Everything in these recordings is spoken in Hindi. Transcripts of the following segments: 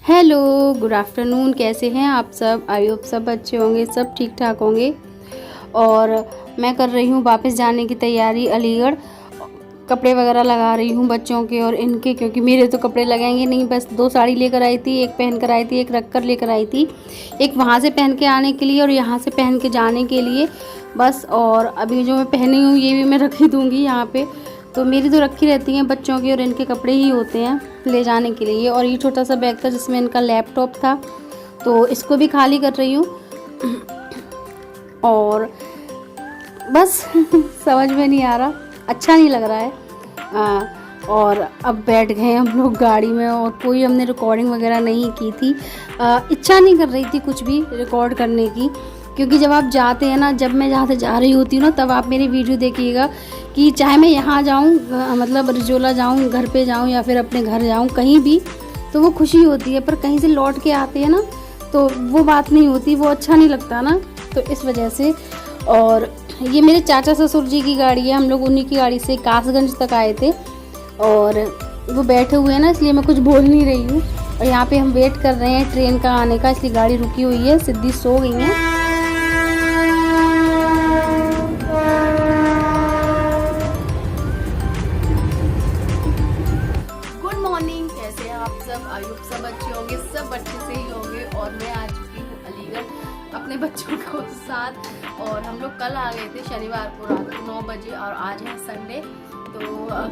Hello, good afternoon. कैसे हैं आप सब? आई होप सब अच्छे होंगे, सब ठीक ठाक होंगे। और मैं कर रही हूँ वापस जाने की तैयारी अलीगढ़। कपड़े वगैरह लगा रही हूँ बच्चों के और इनके, क्योंकि मेरे तो कपड़े लगेंगे नहीं। बस 2 साड़ी लेकर आई थी, एक पहन कर आई थी, एक रख कर लेकर आई थी, एक वहाँ से पहन के आने के लिए और यहाँ से पहन के जाने के लिए बस। और अभी जो मैं पहनी हूँ ये भी मैं रख ही दूँगी यहाँ पे। तो मेरी तो रखी रहती हैं, बच्चों के और इनके कपड़े ही होते हैं ले जाने के लिए। और ये छोटा सा बैग था जिसमें इनका लैपटॉप था, तो इसको भी खाली कर रही हूँ। और बस समझ में नहीं आ रहा, अच्छा नहीं लग रहा है। और अब बैठ गए हम लोग गाड़ी में और कोई हमने रिकॉर्डिंग वगैरह नहीं की थी। इच्छा नहीं कर रही थी कुछ भी रिकॉर्ड करने की, क्योंकि जब आप जाते हैं ना, जब मैं जहाँ से जा रही होती हूँ ना, तब आप मेरी वीडियो देखिएगा कि चाहे मैं यहाँ जाऊँ, मतलब रिजोला जाऊँ, घर पे जाऊँ या फिर अपने घर जाऊँ, कहीं भी, तो वो खुशी होती है। पर कहीं से लौट के आते हैं ना तो वो बात नहीं होती, वो अच्छा नहीं लगता ना, तो इस वजह से। और ये मेरे चाचा ससुर जी की गाड़ी है, हम लोग उन्हीं की गाड़ी से कासगंज तक आए थे और वो बैठे हुए हैं ना, इसलिए मैं कुछ बोल नहीं रही हूँ। और यहाँ पे हम वेट कर रहे हैं ट्रेन का आने का, इसलिए गाड़ी रुकी हुई है। सिद्धि सो गई है। कैसे हैं आप सब? आई होप सब अच्छे होंगे, सब अच्छे से ही होंगे। और मैं आ चुकी हूँ अलीगढ़ अपने बच्चों को साथ। और हम लोग कल आ गए थे शनिवार को रात को 9 बजे और आज है संडे। तो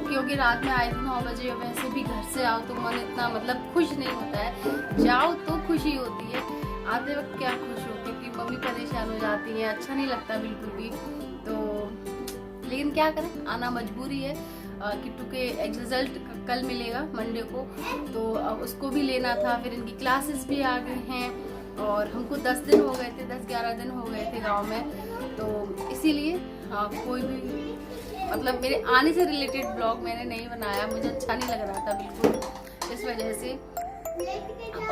क्योंकि रात में आए थे 9 बजे, वैसे भी घर से आओ तो मन इतना मतलब खुश नहीं होता है। जाओ तो खुशी होती है, आते वक्त क्या खुश हो, क्योंकि मम्मी परेशान हो जाती है, अच्छा नहीं लगता बिल्कुल भी। तो लेकिन क्या करें, आना मजबूरी है। किट्टू के रिजल्ट कल मिलेगा मंडे को, तो उसको भी लेना था। फिर इनकी क्लासेस भी आ गए हैं और हमको 10 दिन हो गए थे, 10-11 दिन हो गए थे गांव में। तो इसीलिए कोई भी मतलब मेरे आने से रिलेटेड ब्लॉग मैंने नहीं बनाया, मुझे अच्छा नहीं लग रहा था बिल्कुल, इस वजह से।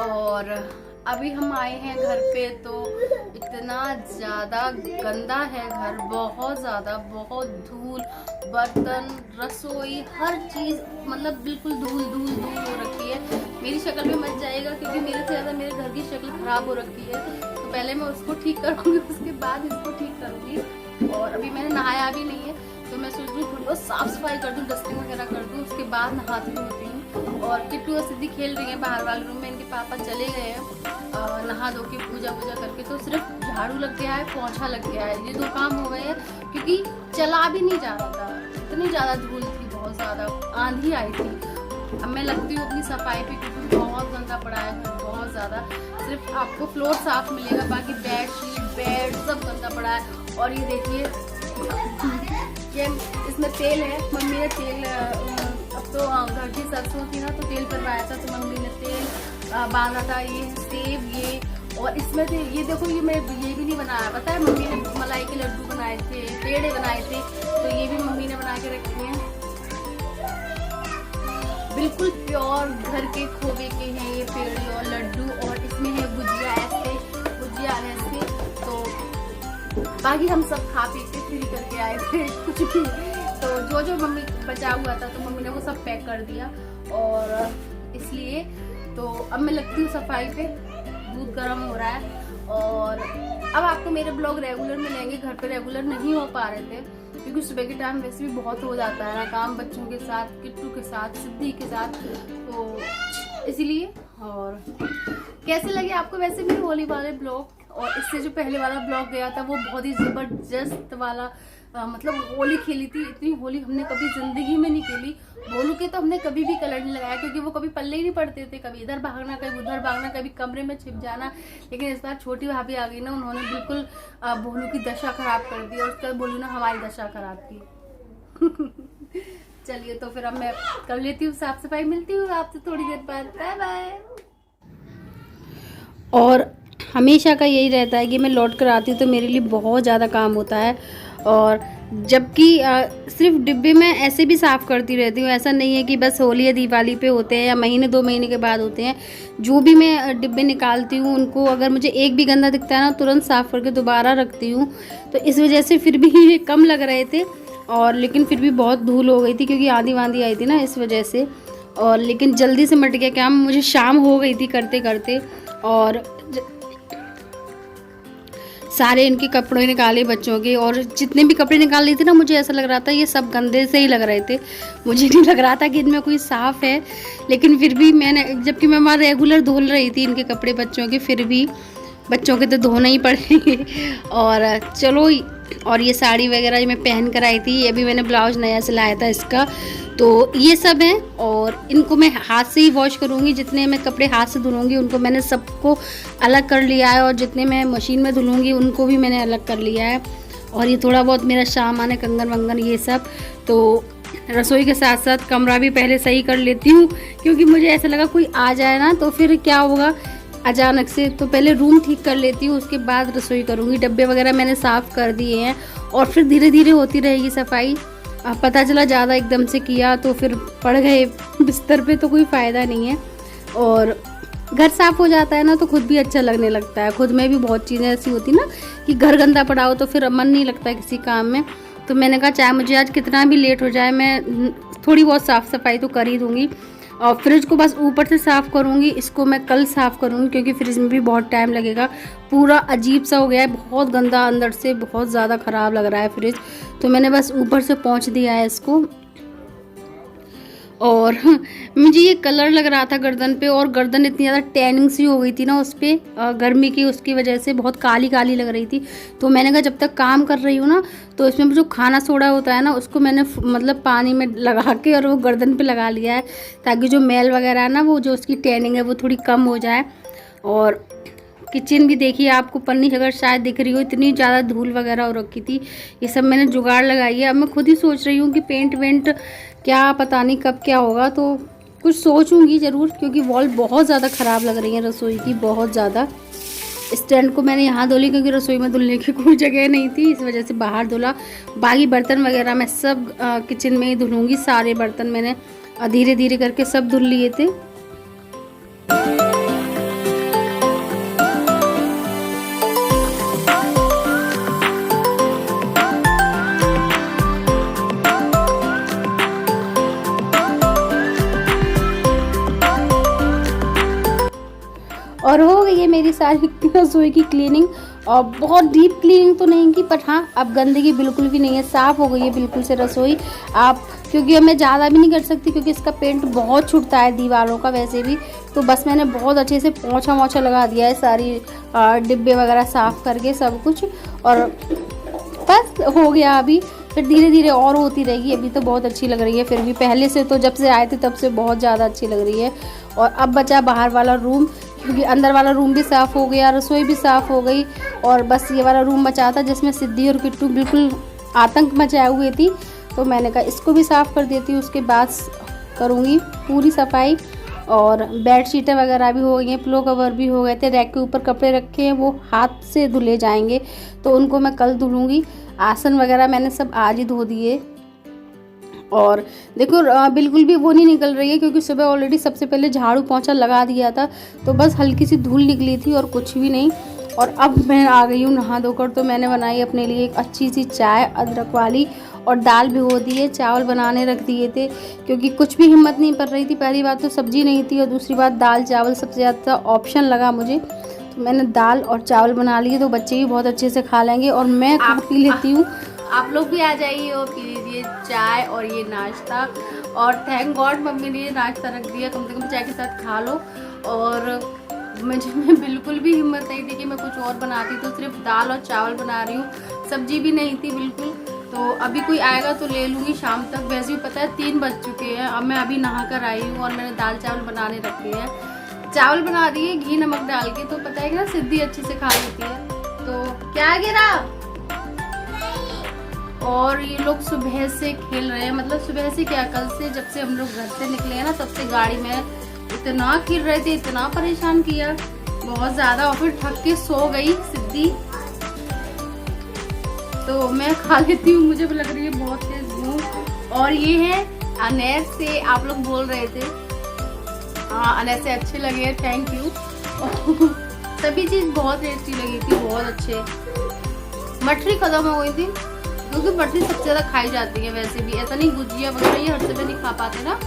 और अभी हम आए हैं घर पे, तो इतना ज़्यादा गंदा है घर, बहुत ज़्यादा, बहुत धूल, बर्तन, रसोई, हर चीज़ मतलब बिल्कुल धूल धूल धूल हो रखी है। मेरी शक्ल में मच जाएगा, क्योंकि मेरे से ज़्यादा मेरे घर की शक्ल ख़राब हो रखी है। तो पहले मैं उसको ठीक करूँगी, उसके बाद इसको ठीक करूँगी। और अभी मैंने नहाया भी नहीं है, तो मैं सोच रही हूँ थोड़ी बहुत साफ़ सफाई कर दूँ, डस्टिंग वगैरह कर दूँ, उसके बाद नहाती होती हूँ। और किट्टू और सिद्धि खेल रही है बाहर वाले रूम में, इनके पापा चले गए हैं नहा धो के पूजा वूजा करके। तो सिर्फ झाड़ू लग गया है, पोंछा लग गया है, ये 2 काम हो गए हैं, क्योंकि चला भी नहीं जा रहा था, इतनी ज़्यादा धूल थी, बहुत ज़्यादा आंधी आई थी। अब मैं लगती हूँ अपनी सफाई पे, क्योंकि बहुत गंदा पड़ा है घर, बहुत ज़्यादा। सिर्फ आपको फ्लोर साफ मिलेगा, बाकी बेड सब गंदा पड़ा है। और ये देखिए, ये इसमें तेल है, मम्मी ने तेल, अब तो घर की सरसों थी ना, तो तेल करवाया था, तो मम्मी ने तेल बांधा था। ये सेब, ये, और इसमें से ये देखो, ये मैं ये भी नहीं बनाया, पता है मम्मी ने मलाई के लड्डू बनाए थे, पेड़े बनाए थे, तो ये भी मम्मी ने बना के रखे हैं। बिल्कुल प्योर घर के खोवे के हैं ये पेड़े और लड्डू, और इसमें है गुजिया ऐसे। तो बाकी हम सब खा पी के फ्री करके आए थे कुछ भी। तो जो मम्मी बचा हुआ था, तो मम्मी ने वो सब पैक कर दिया। और इसलिए तो अब मैं लगती हूँ सफाई पे, दूध गर्म हो रहा है। और अब आपको मेरे ब्लॉग रेगुलर मिलेंगे, घर पे रेगुलर नहीं हो पा रहे थे, क्योंकि सुबह के टाइम वैसे भी बहुत हो जाता है ना काम, बच्चों के साथ, किट्टू के साथ, सिद्धि के साथ, तो इसीलिए। और कैसे लगे आपको वैसे मेरे होली वाले ब्लॉग? और इससे जो पहले वाला ब्लॉग गया था वो बहुत ही ज़बरदस्त वाला, मतलब होली खेली थी। इतनी होली हमने कभी ज़िंदगी में नहीं खेली। भोलू के तो हमने कभी भी कलर नहीं लगाया, क्योंकि वो कभी पल्ले ही नहीं पड़ते थे, कभी इधर भागना, कभी उधर भागना, कभी कमरे में छिप जाना। लेकिन इस बार छोटी भाभी आ गई ना, उन्होंने बिल्कुल भोलू की दशा खराब कर दी, और उसके बाद भोलू ने हमारी दशा खराब की। चलिए, तो फिर अब मैं कर लेती हूँ साफ सफाई, मिलती हूँ आपसे थोड़ी देर बाद, बाय बाय। और हमेशा का यही रहता है कि मैं लौट कर आती हूँ तो मेरे लिए बहुत ज़्यादा काम होता है। और जबकि सिर्फ डिब्बे में ऐसे भी साफ़ करती रहती हूँ, ऐसा नहीं है कि बस होली या दिवाली पे होते हैं या महीने 2 महीने के बाद होते हैं। जो भी मैं डिब्बे निकालती हूँ, उनको अगर मुझे एक भी गंदा दिखता है ना, तुरंत साफ़ करके दोबारा रखती हूँ। तो इस वजह से फिर भी ये कम लग रहे थे, और लेकिन फिर भी बहुत धूल हो गई थी, क्योंकि आंधी वांधी आई थी ना, इस वजह से। और लेकिन जल्दी से मिट गया काम, मुझे शाम हो गई थी करते करते। और सारे इनके कपड़े निकाले बच्चों के, और जितने भी कपड़े निकाल रही थी ना, मुझे ऐसा लग रहा था ये सब गंदे से ही लग रहे थे। मुझे नहीं लग रहा था कि इनमें कोई साफ़ है, लेकिन फिर भी मैंने, जबकि मैं वहाँ रेगुलर धुल रही थी इनके कपड़े बच्चों के, फिर भी बच्चों के तो धोना ही पड़ेंगे। और चलो, और ये साड़ी वगैरह मैं पहन कर आई थी, ये भी मैंने ब्लाउज नया सिलाया था इसका, तो ये सब है। और इनको मैं हाथ से ही वॉश करूँगी, जितने मैं कपड़े हाथ से धुलूँगी उनको मैंने सबको अलग कर लिया है, और जितने मैं मशीन में धुलूँगी उनको भी मैंने अलग कर लिया है। और ये थोड़ा बहुत मेरा सामान है, कंगन वंगन ये सब, तो रसोई के साथ साथ कमरा भी पहले सही कर लेती हूँ, क्योंकि मुझे ऐसा लगा कोई आ जाए ना तो फिर क्या होगा अचानक से, तो पहले रूम ठीक कर लेती हूँ, उसके बाद रसोई करूँगी। डब्बे वगैरह मैंने साफ़ कर दिए हैं, और फिर धीरे धीरे होती रहेगी सफाई। पता चला ज़्यादा एकदम से किया तो फिर पड़ गए बिस्तर पे, तो कोई फ़ायदा नहीं है। और घर साफ़ हो जाता है ना तो खुद भी अच्छा लगने लगता है। खुद में भी बहुत चीज़ें ऐसी होती ना कि घर गंदा पड़ा हो तो फिर मन नहीं लगता है किसी काम में। तो मैंने कहा चाहे मुझे आज कितना भी लेट हो जाए, मैं थोड़ी बहुत साफ़ सफाई तो कर ही दूँगी। और फ्रिज को बस ऊपर से साफ़ करूँगी, इसको मैं कल साफ़ करूँगी, क्योंकि फ्रिज में भी बहुत टाइम लगेगा। पूरा अजीब सा हो गया है, बहुत गंदा, अंदर से बहुत ज़्यादा ख़राब लग रहा है फ्रिज, तो मैंने बस ऊपर से पोंछ दिया है इसको। और मुझे ये कलर लग रहा था गर्दन पे, और गर्दन इतनी ज़्यादा टैनिंग सी हो गई थी ना उस पर, गर्मी की उसकी वजह से बहुत काली काली लग रही थी। तो मैंने कहा जब तक काम कर रही हूँ ना, तो इसमें जो खाना सोडा होता है ना, उसको मैंने मतलब पानी में लगा के और वो गर्दन पे लगा लिया है, ताकि जो मैल वगैरह है ना, वो जो उसकी टैनिंग है वो थोड़ी कम हो जाए। और किचन भी देखिए, आपको पन्नी अगर शायद दिख रही हो, इतनी ज़्यादा धूल वगैरह हो रखी थी। ये सब मैंने जुगाड़ लगाई है। अब मैं खुद ही सोच रही हूँ कि पेंट वेंट क्या पता नहीं कब क्या होगा, तो कुछ सोचूंगी ज़रूर, क्योंकि वॉल बहुत ज़्यादा ख़राब लग रही है रसोई की, बहुत ज़्यादा। स्टैंड को मैंने यहाँ धुली, क्योंकि रसोई में धुलने की कोई जगह नहीं थी, इस वजह से बाहर धुला। बाकी बर्तन वगैरह मैं सब किचन में ही धुलूँगी। सारे बर्तन मैंने धीरे धीरे करके सब धुल लिए थे। और हो गई है मेरी सारी रसोई की क्लीनिंग, और बहुत डीप क्लीनिंग तो नहीं की, बट हाँ अब गंदगी बिल्कुल भी नहीं है, साफ़ हो गई है बिल्कुल से रसोई। आप क्योंकि अब मैं ज़्यादा भी नहीं कर सकती, क्योंकि इसका पेंट बहुत छूटता है दीवारों का वैसे भी, तो बस मैंने बहुत अच्छे से पोंछा वोछा लगा दिया है, सारी डिब्बे वगैरह साफ़ करके सब कुछ, और बस हो गया। अभी फिर धीरे धीरे और होती रहेगी। अभी तो बहुत अच्छी लग रही है, फिर भी पहले से तो जब से आए थे तब से बहुत ज़्यादा अच्छी लग रही है। और अब बचा बाहर वाला रूम, क्योंकि अंदर वाला रूम भी साफ़ हो गया, रसोई भी साफ़ हो गई, और बस ये वाला रूम बचा था जिसमें सिद्धि और किट्टू बिल्कुल आतंक मचाए हुए थी, तो मैंने कहा इसको भी साफ़ कर देती हूँ, उसके बाद करूँगी पूरी सफाई। और बेडशीटें वगैरह भी हो गई हैं, पिलो कवर भी हो गए थे, रैक के ऊपर कपड़े रखे हैं वो हाथ से धुले जाएंगे, तो उनको मैं कल धुलूँगी। आसन वगैरह मैंने सब आज ही धो दिए। और देखो बिल्कुल भी वो नहीं निकल रही है, क्योंकि सुबह ऑलरेडी सबसे पहले झाड़ू पोंछा लगा दिया था, तो बस हल्की सी धूल निकली थी और कुछ भी नहीं। और अब मैं आ गई हूँ नहा धोकर, तो मैंने बनाई अपने लिए एक अच्छी सी चाय अदरक वाली, और दाल भिगो दी है, चावल बनाने रख दिए थे, क्योंकि कुछ भी हिम्मत नहीं कर रही थी। पहली बात तो सब्जी नहीं थी, और दूसरी बात दाल चावल सबसे ज़्यादा ऑप्शन लगा मुझे, तो मैंने दाल और चावल बना लिए, तो बच्चे भी बहुत अच्छे से खा लेंगे, और मैं पी लेती हूँ। आप लोग भी आ जाइए और पी लीजिए चाय और ये नाश्ता। और थैंक गॉड मम्मी ने ये नाश्ता रख दिया, कम से कम चाय के साथ खा लो। और मैं बिल्कुल भी हिम्मत नहीं थी कि मैं कुछ और बनाती, तो सिर्फ दाल और चावल बना रही हूँ, सब्जी भी नहीं थी बिल्कुल। तो अभी कोई आएगा तो ले लूँगी शाम तक। वैसे भी पता है 3 बज चुके हैं, अब मैं अभी नहा कर आई हूँ, और मैंने दाल चावल बनाने रखे हैं। चावल बना दिए घी नमक डाल के, तो पता है कि ना सिद्धि अच्छी से खा लेती है। तो क्या गिरा? और ये लोग सुबह से खेल रहे हैं, मतलब सुबह से क्या, कल से जब से हम लोग घर से निकले हैं ना, तब से गाड़ी में इतना खेल रहे थे, इतना परेशान किया बहुत ज़्यादा। और फिर थक के सो गई सिद्धि, तो मैं खा लेती हूँ, मुझे भी लग रही है बहुत तेज भूख। और ये है अनैस से, आप लोग बोल रहे थे, हाँ अनैस से अच्छे लगे, थैंक यू। सभी चीज़ बहुत टेस्टी लगी थी, बहुत अच्छे। मठरी खत्म हो गई थी, क्योंकि मठरी सबसे ज़्यादा खाई जाती है वैसे भी, ऐसा नहीं गुजिया वगैरह ये हर समय नहीं खा पाते ना,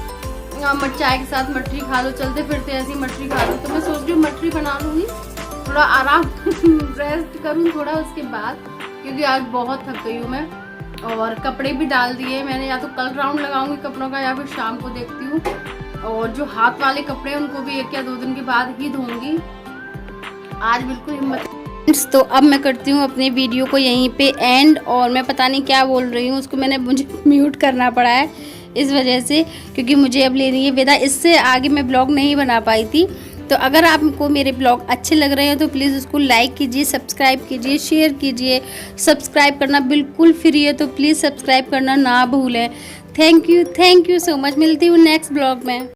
चाय के साथ मटरी खा लो, चलते फिरते ऐसी मटरी खा लो। तो मैं सोच रही हूँ मटरी बना लूँगी, थोड़ा आराम रेस्ट करूँ थोड़ा उसके बाद, क्योंकि आज बहुत थक गई हूँ मैं। और कपड़े भी डाल दिए मैंने, या तो कल राउंड लगाऊंगी कपड़ों का या फिर शाम को देखती हूँ। और जो हाथ वाले कपड़े हैं उनको भी 1 या 2 दिन के बाद ही धोऊंगी, आज बिल्कुल हिम्मत। तो अब मैं करती हूँ अपनी वीडियो को यहीं पे एंड। और मैं पता नहीं क्या बोल रही हूँ, उसको मुझे म्यूट करना पड़ा है इस वजह से, क्योंकि मुझे अब लेनी है विदा। इससे आगे मैं ब्लॉग नहीं बना पाई थी। तो अगर आपको मेरे ब्लॉग अच्छे लग रहे हैं तो प्लीज़ उसको लाइक कीजिए, सब्सक्राइब कीजिए, शेयर कीजिए। सब्सक्राइब करना बिल्कुल फ्री है, तो प्लीज़ सब्सक्राइब करना ना भूलें। Thank you so much. मिलती हूँ नेक्स्ट ब्लॉग में।